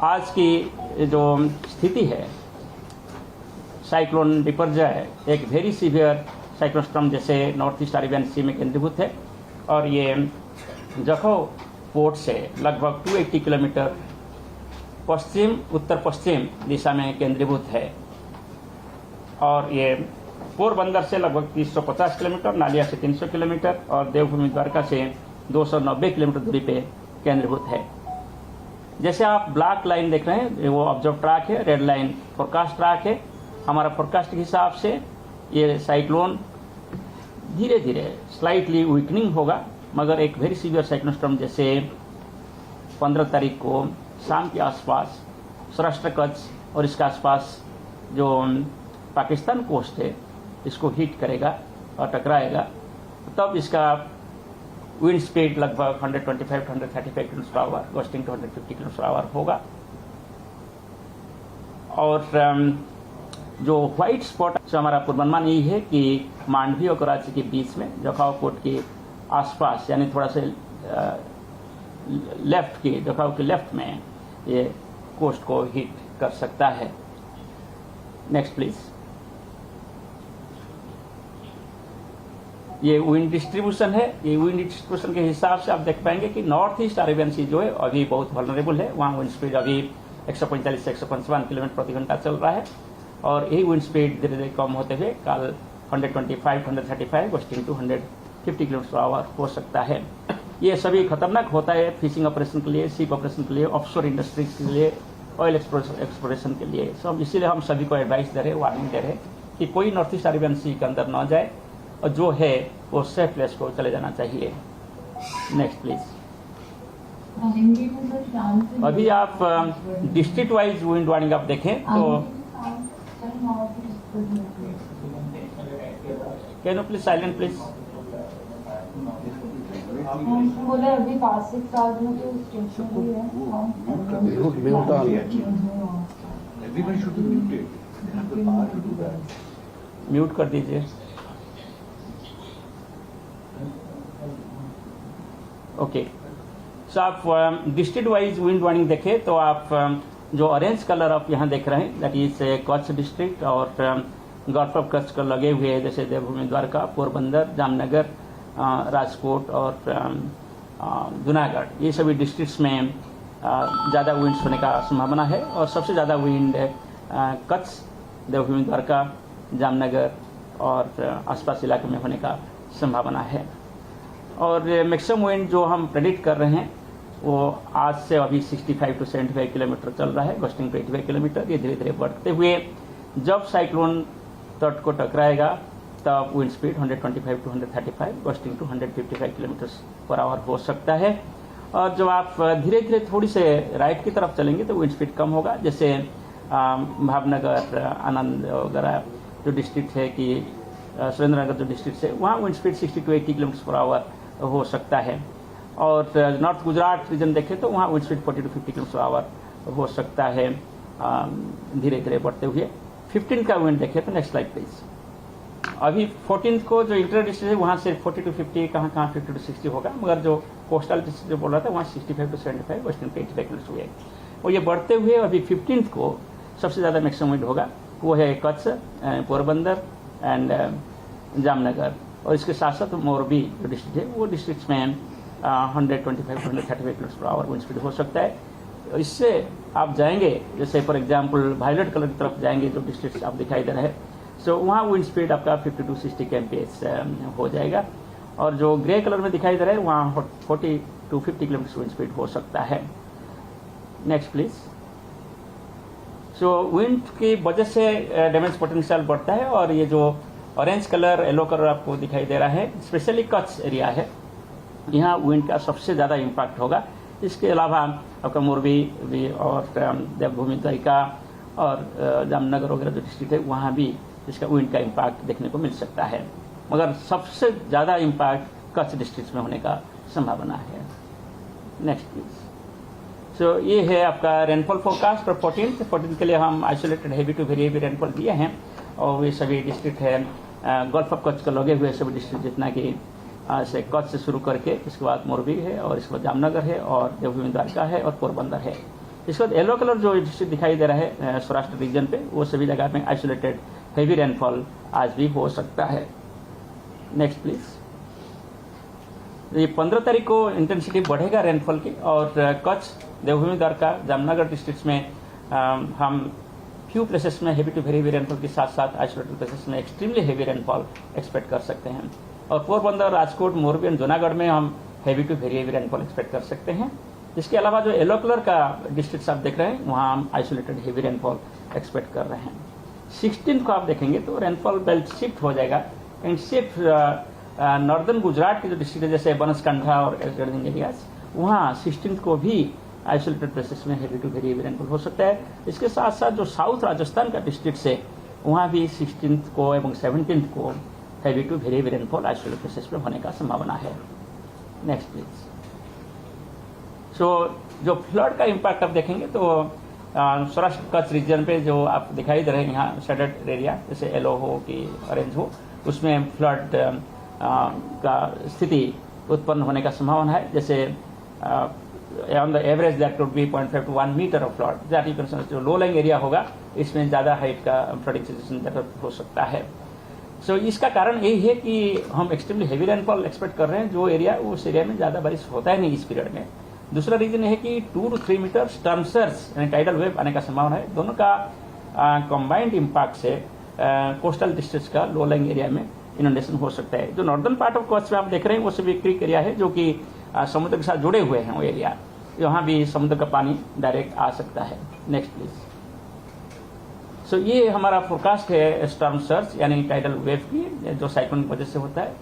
आज की जो स्थिति है, साइक्लोन बिपरजॉय एक वेरी सीवियर साइक्लोन स्टॉर्म जैसे नॉर्थ ईस्ट अरेबियन सी में केंद्रीभूत है और ये जखौ पोर्ट से लगभग 280 किलोमीटर पश्चिम उत्तर पश्चिम दिशा में केंद्रीभूत है और ये पोरबंदर से लगभग 350 किलोमीटर, नालिया से 300 किलोमीटर और देवभूमि द्वारका से 290 किलोमीटर दूरी पे केंद्रीभूत है। जैसे आप ब्लैक लाइन देख रहे हैं वो ऑब्जर्व ट्रैक है, रेड लाइन फोरकास्ट ट्रैक है। हमारा फोरकास्ट के हिसाब से ये साइक्लोन धीरे धीरे स्लाइटली वीकनिंग होगा, मगर एक वेरी सीवियर साइक्लोन स्टॉर्म जैसे 15 तारीख को शाम के आसपास सौराष्ट्र कच्छ और इसके आसपास जो पाकिस्तान कोस्ट है इसको हिट करेगा और टकराएगा, तब इसका विंड स्पीड लगभग 125 to 135 km/h, gusting to 150 km/h होगा। और जो व्हाइट स्पॉट से हमारा पूर्वानुमान यही है कि मांडवी और कराची के बीच में जखौ पोर्ट के आसपास यानी थोड़ा सा लेफ्ट की जखौ के लेफ्ट में ये कोस्ट को हिट कर सकता है। Next please. ये विंड डिस्ट्रीब्यूशन है। ये विंड डिस्ट्रीब्यूशन के हिसाब से आप देख पाएंगे कि नॉर्थ ईस्ट अरेबियन सी जो है अभी बहुत वल्नरेबल है, वहाँ विंड स्पीड अभी 145 से 155 किलोमीटर प्रति घंटा चल रहा है और यही विंड स्पीड धीरे धीरे कम होते हुए कल 125 to 135 गस्टिंग टू 150 km/h हो सकता है। ये सभी खतरनाक होता है फिशिंग ऑपरेशन के लिए, शिप ऑपरेशन के लिए, ऑफशोर इंडस्ट्रीज के लिए, ऑयल एक्सप्लोरेशन के लिए। सब इसीलिए हम सभी को एडवाइस दे रहे हैं, वार्निंग दे रहे हैं कि कोई नॉर्थ ईस्ट अरेबियन सी के अंदर न जाए और जो है वो सेफ प्लेस को चले जाना चाहिए। Next please. अभी आप डिस्ट्रिक्ट वाइज विंड वार्निंग आप देखें तो can you please silent please. बोले अभी 5-6 साल में तो स्टेशनरी है। म्यूट कर दीजिए। ओके, सो आप डिस्ट्रिक्ट वाइज विंड वार्निंग देखें तो आप जो ऑरेंज कलर आप यहाँ देख रहे हैं दैट इज कच्छ डिस्ट्रिक्ट और गल्फ ऑफ कच्छ को लगे हुए जैसे देवभूमि द्वारका, पोरबंदर, जामनगर, राजकोट और जूनागढ़, ये सभी डिस्ट्रिक्ट्स में ज़्यादा विंड्स होने का संभावना है और सबसे ज़्यादा विंड कच्छ, देवभूमि द्वारका, जामनगर और आसपास इलाके में होने का संभावना है। और मैक्सिमम विंड जो हम प्रेडिक्ट कर रहे हैं वो आज से अभी 65 to 75 किलोमीटर चल रहा है, गस्टिंग टू 85 किलोमीटर। ये धीरे धीरे बढ़ते हुए जब साइक्लोन तट को टकराएगा तब wind speed 125 to 135 gusting to 155 km/h हो सकता है। और जब आप धीरे धीरे थोड़ी से राइट की तरफ चलेंगे तो विंड स्पीड कम होगा, जैसे भावनगर, आनंद वगैरह जो डिस्ट्रिक्ट है कि सुरेंद्रनगर जो डिस्ट्रिक्ट है वहाँ विंड स्पीड 60 to 80 km/h हो सकता है। और नॉर्थ गुजरात रीजन देखें तो वहाँ विंड स्पीड 40 to 50 km/h हो सकता है धीरे धीरे बढ़ते हुए। 15 का विंड देखें तो नेक्स्ट स्लाइड प्लीज। अभी 14 को जो इंटर डिस्ट्रिक्ट है वहाँ से 40 to 50, कहाँ 50 to 60 होगा, मगर जो कोस्टल डिस्ट्रिक्ट जो बोल रहा था वहाँ 65 to 75 वेस्टर्न पे 85 km हुए और ये बढ़ते हुए अभी 15 को सबसे ज़्यादा मैक्सिमम विंड होगा, वो है कच्छ, पोरबंदर एंड जामनगर और इसके साथ साथ मोरबी जो डिस्ट्रिक्ट है वो डिस्ट्रिक्ट में 125 to 135 km/h विंड स्पीड हो सकता है। इससे आप जाएंगे जैसे फॉर एग्जांपल वायलेट कलर की तरफ जाएंगे जो डिस्ट्रिक्ट आप दिखाई दे रहे हैं, सो वहाँ विंड स्पीड आपका 50 to 60 km/h हो जाएगा और जो ग्रे कलर में दिखाई दे रहा है वहाँ 40 to 50 km विंड स्पीड हो सकता है। Next please. सो विंड की वजह से डैमेज पोटेंशियल बढ़ता है और ये जो ऑरेंज कलर, येलो कलर आपको दिखाई दे रहा है स्पेशली कच्छ एरिया है, यहाँ विंड का सबसे ज़्यादा इम्पैक्ट होगा। इसके अलावा आपका मोरबी भी और देवभूमि द्वारका और जामनगर वगैरह जो डिस्ट्रिक्ट है वहाँ भी इसका विंड का इम्पैक्ट देखने को मिल सकता है, मगर सबसे ज़्यादा इम्पैक्ट कच्छ डिस्ट्रिक्ट में होने का संभावना है। Next please. सो ये है आपका रेनफॉल फोरकास्ट फॉर 14 के लिए हम isolated heavy to very heavy rainfall दिए हैं और ये सभी डिस्ट्रिक्ट है गल्फ ऑफ कच्छ को लगे हुए सभी डिस्ट्रिक्ट जितना कि से कच्छ से शुरू करके इसके बाद मोरबी है और इसके बाद जामनगर है और देवभूमि द्वारका है और पोरबंदर है, इसके बाद येलो कलर जो डिस्ट्रिक्ट दिखाई दे रहा है सौराष्ट्र रीजन पे, वो सभी जगह में आइसोलेटेड हेवी रेनफॉल आज भी हो सकता है। Next please. ये 15 तारीख को इंटेंसिटी बढ़ेगा रेनफॉल की, और कच्छ, देवभूमि, द्वारका, जामनगर डिस्ट्रिक्ट्स में हम फ्यू प्लेसेस में heavy to very heavy rainfall के साथ साथ आइसोलेटेड प्लेसेस में एक्सट्रीमली हेवी रेनफॉल एक्सपेक्ट कर सकते हैं। और पोरबंदर, राजकोट, मोरबी और जूनागढ़ में हम heavy to very heavy rainfall expect कर सकते हैं। इसके अलावा जो येलो कलर का डिस्ट्रिक्ट आप देख रहे हैं, वहाँ हम आइसोलेटेड हेवी रेनफॉल एक्सपेक्ट कर रहे हैं। 16 को आप देखेंगे तो रेनफॉल बेल्ट शिफ्ट हो जाएगा एंड शिफ्ट नॉर्दर्न गुजरात के जो डिस्ट्रिक्ट है जैसे बनासकांठा और एरियाज, वहाँ 16 को भी आइसोलेटेड प्लेसेस में heavy to very heavy rainfall हो सकता है। इसके साथ साथ जो साउथ राजस्थान का डिस्ट्रिक्ट है, वहाँ भी 16 को एवं 17 को heavy to very heavy rainfall isolated places में होने का संभावना है। Next please. सो जो फ्लड का इम्पैक्ट आप देखेंगे तो सौराष्ट्र कच्छ रीजन पे जो आप दिखाई दे रहे हैं यहाँ शेडेड एरिया, जैसे येलो हो कि ऑरेंज हो, उसमें फ्लड का स्थिति उत्पन्न होने का संभावना है। जैसे on the average that would be 0.5 to 1 metre of flood, that you can say जो लो लाइंग एरिया होगा इसमें ज़्यादा हाइट का फ्लडिंग सिचुएशन हो सकता है। सो इसका कारण यही है कि हम एक्सट्रीमली हेवी रेनफॉल एक्सपेक्ट कर रहे हैं, जो एरिया उस एरिया में ज़्यादा बारिश होता है नहीं इस पीरियड में। दूसरा रीजन है कि 2 to 3 मीटर स्टॉर्म सर्ज यानी टाइडल वेव आने का संभावना है। दोनों का कंबाइंड इम्पैक्ट से कोस्टल डिस्ट्रिक्ट्स का लो लाइंग एरिया में इनंडेशन हो सकता है। जो नॉर्दर्न पार्ट ऑफ कच्छ में आप देख रहे हैं वो सभी क्रीक एरिया है जो कि समुद्र के साथ जुड़े हुए हैं, वो एरिया यहाँ भी समुद्र का पानी डायरेक्ट आ सकता है। Next please. सो ये हमारा फोरकास्ट है स्टॉर्म सर्ज यानी टाइडल वेव की, जो साइक्लोन की वजह से होता है।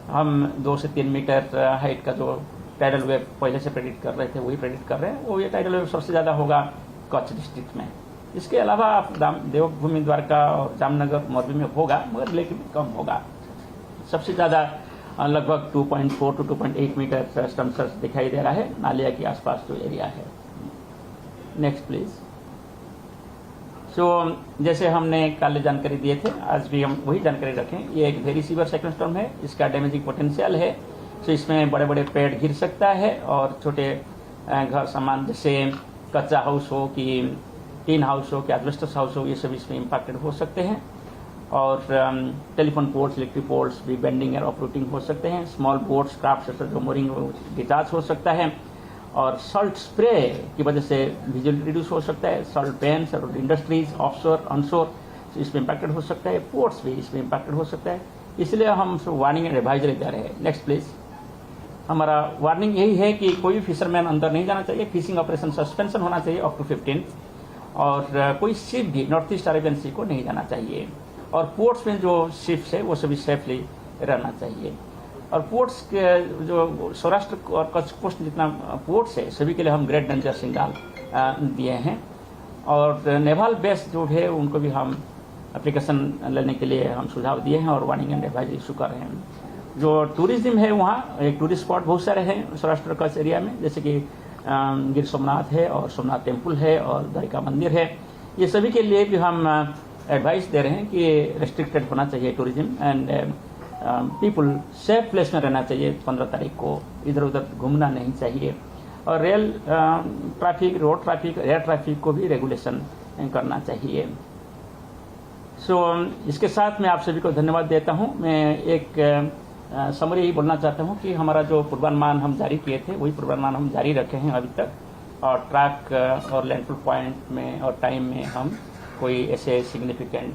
हम 2 से 3 मीटर हाइट का जो टाइडल वेव पहले से प्रेडिक्ट कर रहे थे वही प्रेडिक्ट कर रहे हैं। वो ये टाइडल वेव सबसे ज़्यादा होगा कच्छ डिस्ट्रिक्ट में। इसके अलावा आप देवभूमि, द्वारका और जामनगर, मोरबी में होगा, मगर रिलेटिवली कम होगा। सबसे ज़्यादा लगभग 2.4 to 2.8 मीटर स्टॉर्म सर्ज दिखाई दे रहा है नालिया के आसपास जो एरिया है। Next please. सो जैसे हमने कल जानकारी दिए थे, आज भी हम वही जानकारी रखें। ये एक वेरी सीवियर साइक्लोन स्टॉर्म है, इसका डैमेजिंग पोटेंशियल है। सो इसमें बड़े बड़े पेड़ गिर सकता है और छोटे घर सामान जैसे कच्चा हाउस हो कि टीन हाउस हो कि एस्बेस्टस हाउस हो, ये सब इसमें इम्पैक्टेड हो सकते हैं। और टेलीफोन पोल्स, इलेक्ट्रिक पोल्स भी बेंडिंग और अपरूटिंग हो सकते हैं। स्मॉल बोट्स, क्राफ्ट जो मोरिंग डिटाच हो सकता है। और सॉल्ट स्प्रे की वजह से विजिबिलिटी रिड्यूस हो सकता है। सॉल्ट पेन्स और इंडस्ट्रीज ऑफशोर ऑनशोर इसमें इम्पैक्टेड हो सकता है। पोर्ट्स भी इसमें इम्पैक्टेड हो सकता है। इसलिए हम वार्निंग एंड एडवाइजरी दे रहे हैं। Next please. हमारा वार्निंग यही है कि कोई भी फिशरमैन अंदर नहीं जाना चाहिए। फिशिंग ऑपरेशन सस्पेंशन होना चाहिए अप टू 15। और कोई शिप भी नॉर्थ ईस्ट अरेबियन सी को नहीं जाना चाहिए। और पोर्ट्स में जो शिप्स है वो सभी सेफली रहना चाहिए। और पोर्ट्स के जो सौराष्ट्र और कच्छ कोस्ट जितना पोर्ट्स है सभी के लिए हम ग्रेट डेंजर सिग्नल दिए हैं। और नेवल बेस जो है उनको भी हम एप्लीकेशन लेने के लिए हम सुझाव दिए हैं और वार्निंग एंड एडवाइजरी इशू कर रहे हैं। जो टूरिज्म है वहाँ एक टूरिस्ट स्पॉट बहुत सारे हैं सौराष्ट्र कच्छ एरिया में, जैसे कि गिर सोमनाथ है और सोमनाथ टेम्पल है और द्वारिका मंदिर है। ये सभी के लिए भी हम एडवाइस दे रहे हैं कि रेस्ट्रिक्टेड होना चाहिए tourism and people safe place में रहना चाहिए। 15 तारीख को इधर उधर घूमना नहीं चाहिए। और rail traffic, road traffic, air traffic को भी रेगुलेशन करना चाहिए। सो इसके साथ मैं आप सभी को धन्यवाद देता हूँ। मैं एक समरी यही बोलना चाहता हूँ कि हमारा जो पूर्वानुमान हम जारी किए थे वही पूर्वानुमान हम जारी रखे हैं अभी तक। और ट्रैक और लैंडफॉल पॉइंट में और टाइम में हम कोई ऐसे सिग्निफिकेंट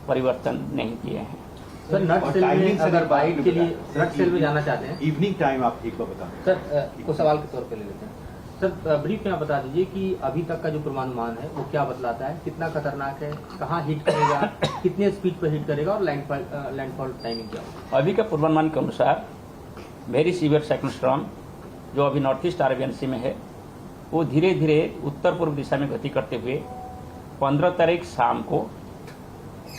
परिवर्तन नहीं किए हैं। सर नट सेल में अगर बाइट के लिए नट सेल में जाना चाहते हैं, इवनिंग टाइम आप एक बार बता दें। सर को सवाल के तौर पे ले लेते हैं। सर ब्रीफ में आप बता दीजिए कि अभी तक का जो पूर्वानुमान है वो क्या बतलाता है, कितना खतरनाक है, कहाँ हिट करेगा, कितने स्पीड पर हिट करेगा और लैंडफॉल टाइमिंग क्या होगा? अभी का पूर्वानुमान के अनुसार वेरी सीवियर साइक्लोन स्टॉर्म जो अभी नॉर्थ ईस्ट अरेबियन सी में है वो धीरे धीरे उत्तर पूर्व दिशा में गति करते हुए 15 तारीख शाम को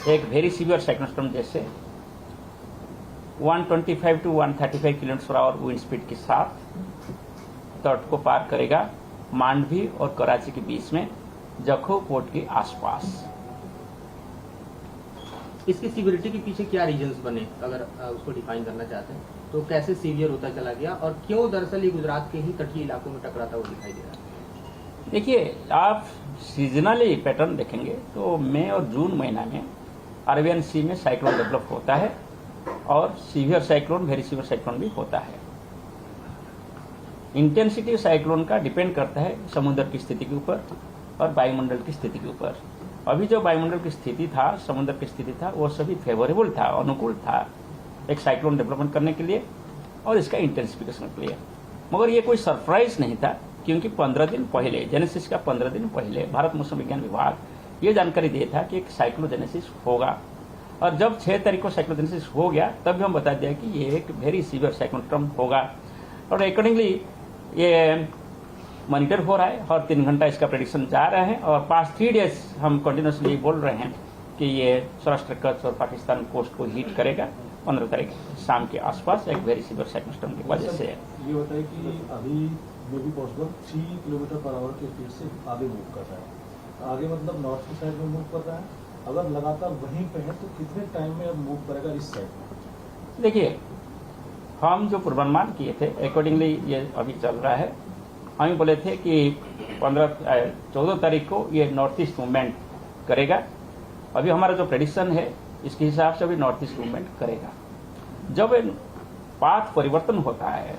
एक वेरी सीवियर साइक्लोन स्टॉर्म जैसे 125 to 135 किलोमीटर/आवर विंड स्पीड के साथ तट को पार करेगा मांडवी और कराची के बीच में जखौ पोर्ट के आसपास। इसकी सीवियरिटी के पीछे क्या रीजंस बने, अगर उसको डिफाइन करना चाहते हैं तो कैसे सीवियर होता चला गया और क्यों दरअसल ये गुजरात के ही तटीय इलाकों में टकराता हुआ दिखाई दे रहा है? देखिए, आप सीजनली पैटर्न देखेंगे तो मई और जून महीना में अरेबियन सी में साइक्लोन डेवलप होता है और severe cyclone, very severe cyclone भी होता है। इंटेंसिटी साइक्लोन का डिपेंड करता है समुद्र की स्थिति के ऊपर और वायुमंडल की स्थिति के ऊपर। अभी जो वायुमंडल की स्थिति था, समुद्र की स्थिति था, वो सभी फेवरेबल था, अनुकूल था एक साइक्लोन डेवलपमेंट करने के लिए और इसका इंटेंसिफिकेशन के लिए। मगर ये कोई सरप्राइज नहीं था, क्योंकि 15 दिन पहले, जेनेसिस का 15 दिन पहले भारत मौसम विज्ञान विभाग ये जानकारी दिया था कि एक साइक्लोजेनेसिस होगा। और जब 6 तारीख को साइक्लोजेनेसिस हो गया, तब भी हम बता दिया कि ये एक वेरी सीवियर साइक्लोन ट्रम होगा। और अकॉर्डिंगली ये मॉनिटर हो रहा है, हर 3 घंटा इसका प्रेडिक्शन जा रहा है। और पास्ट 3 डेज हम कंटिन्यूसली बोल रहे हैं कि ये सौराष्ट्र, कच्छ और पाकिस्तान कोस्ट को हीट करेगा 15 तारीख शाम के आसपास एक वेरी सीवियर साइक्लोन ट्रम की वजह से। ये बताइए कि अभी may be possible 3 kilometre per hour की स्पीड से आगे मूव कर रहा है, आगे मतलब नॉर्थ की साइड में मूव कर रहा है। अगर लगातार वहीं पे है तो कितने टाइम में अब मूव करेगा इस साइड में? देखिए, हम जो पूर्वानुमान किए थे अकॉर्डिंगली ये अभी चल रहा है। हम बोले थे कि 14 तारीख को ये नॉर्थ ईस्ट मूवमेंट करेगा। अभी हमारा जो प्रेडिक्शन है इसके हिसाब से अभी नॉर्थ ईस्ट मूवमेंट करेगा। जब पाथ परिवर्तन होता है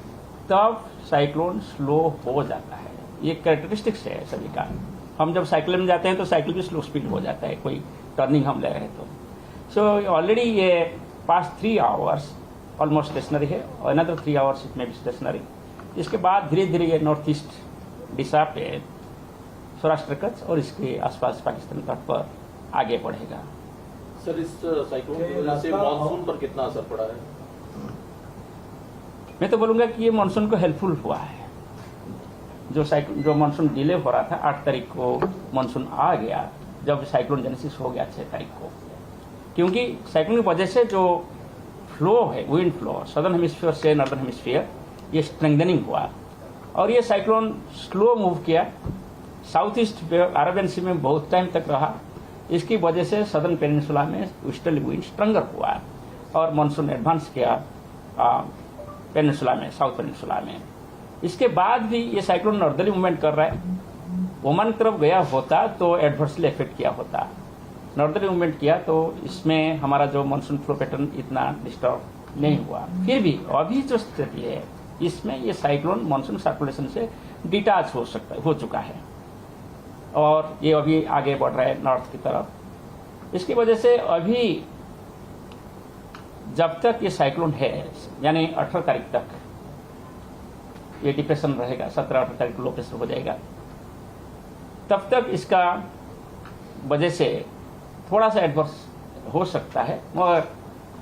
तब साइक्लोन स्लो हो जाता है, ये कैरेक्टरिस्टिक्स है सभी का। हम जब साइकिल में जाते हैं तो साइकिल भी स्लो स्पीड हो जाता है, कोई टर्निंग हम ले रहे हैं तो। सो ऑलरेडी ये पास्ट 3 आवर्स ऑलमोस्ट स्टेशनरी है और अनदर 3 आवर्स इट में भी स्टेशनरी। इसके बाद धीरे धीरे ये नॉर्थ ईस्ट दिशा पे सौराष्ट्र, कच्छ और इसके आसपास पाकिस्तान तट पर आगे बढ़ेगा। सर, इस साइक्लोन की वजह से मानसून पर कितना असर पड़ा है? मैं तो बोलूंगा कि ये मानसून को हेल्पफुल हुआ है। जो मानसून डिले हो रहा था, 8 तारीख को मानसून आ गया जब साइक्लोन जेनेसिस हो गया 6 तारीख को, क्योंकि साइक्लोन की वजह से जो फ्लो है, विंड फ्लो सदर्न हेमिस्फीयर से नॉर्दर्न हेमिस्फीयर, ये स्ट्रेंथनिंग हुआ और ये साइक्लोन स्लो मूव किया। साउथ ईस्ट अरेबियन सी में बहुत टाइम तक रहा। इसकी वजह से सदर्न पेनिनसुला में वेस्टर्ली विंड स्ट्रंगर हुआ और मानसून एडवांस किया पेनिनसुला में, साउथ पेनिनसुला में। इसके बाद भी ये साइक्लोन नॉर्दर्ली मूवमेंट कर रहा है। ओमान की तरफ गया होता तो एडवर्सली इफेक्ट किया होता, नॉर्दर्ली मूवमेंट किया तो इसमें हमारा जो मानसून फ्लो पैटर्न इतना डिस्टर्ब नहीं हुआ। फिर भी अभी जो स्थिति है इसमें ये साइक्लोन मानसून सर्कुलेशन से डिटैच हो चुका है और ये अभी आगे बढ़ रहा है नॉर्थ की तरफ। इसकी वजह से अभी जब तक ये साइक्लोन है, यानी 18 तारीख तक ये डिप्रेशन रहेगा, 17-18 तारीख को लो प्रेशर हो जाएगा, तब तक इसका वजह से थोड़ा सा एडवर्स हो सकता है। मगर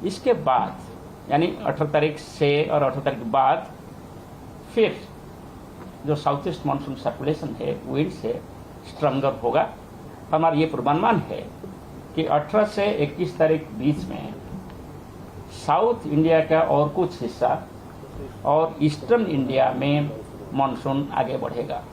इसके बाद यानी 18 तारीख से और 18 तारीख के बाद फिर जो साउथ ईस्ट मानसून सर्कुलेशन है, विंड से स्ट्रंगर होगा। हमारा ये पूर्वानुमान है कि 18 से 21 तारीख बीच में साउथ इंडिया का और कुछ हिस्सा और ईस्टर्न इंडिया में मानसून आगे बढ़ेगा।